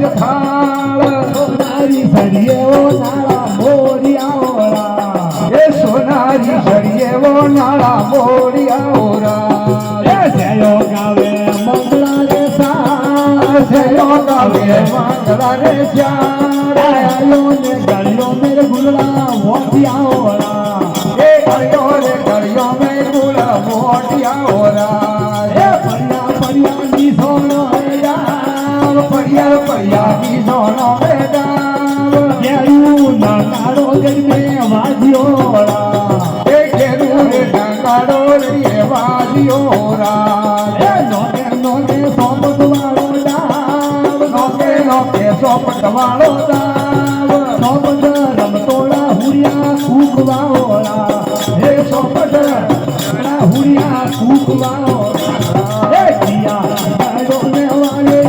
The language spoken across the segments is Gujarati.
જ થાળ સોનારી સળિયેવો નાળા મોરિયાઓરા એ સોનારી સળિયેવો નાળા મોરિયાઓરા એ સેયો ગાવે મંગળા રે સા સેયો ગાવે મંગળા રે શ્યા આયો ને ગળ્યો મેરે ગુલડા મોટિયાઓરા એ ગળ્યો રે ગળ્યો મેરે ગુલડા મોટિયાઓરા એ પડિયા પડિયા ની સોનો પડિયા પડિયા ની સોનો મેદાન કેરું નાળો જઈને વાજ્યોરા એ કેરું રે નાળો રે વાજ્યોરા એ નોને નોને સોપટ વાળો દાવ નોકે નોકે સોપટ વાળો દાવ સોપટ રમતોળા હુરિયા કૂકવાઓળા એ સોપટ હુરિયા કૂકવાઓળા એ કિયા ગાડો ને વાળે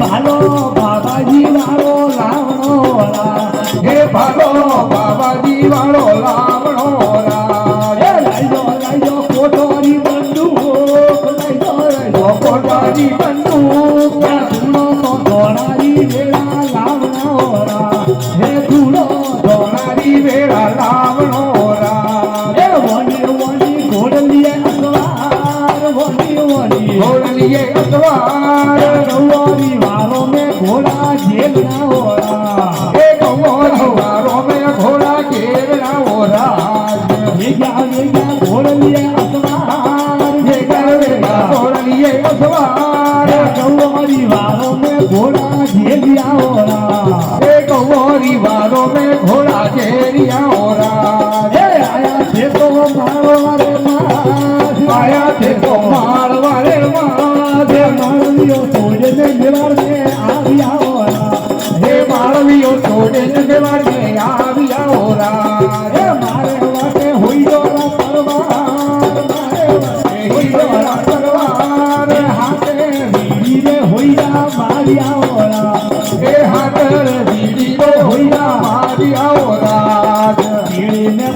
ભાલો બાબાજી વાળો લાવણો હે ભાલો બાબાજી વાળો લાવણો લાઈજો કોટોરી બંદૂક લાઈજો કોટોરી બંદૂક ધૂળો તો દોડારી વેળા લાવણો હે ધૂળો દોડારી વેળા લાવણો હે વણી વણી ઘોડલીએ અસવાર વણી વણી ઘોડલીએ અસવાર ગૌરી વારો में घोड़ा जेलना होरा ए गौरी वारो में घोड़ा जेलना होरा वेगा घोड़लिए असवार वेगा घोड़लिए असवार गौरी वारो में घोड़ा जेलिया होरा ए गौरी वारो में घोड़ा जेलिया होरा ए आया थे तो मारवारे माँ आया थे तो मारवारे माँ दे मारवियो तोड़े ने निवार में आविया होरा हे मारवियो तोड़े ने निवार में आविया होरा हे मारे वाटे हुई डोला परवार मारे वाटे हुई डोला परवार हाथे बीड़ी रे हुईया मारिया होरा हे हाथे बीड़ी रे हुईया मारिया होरा बीड़ी ने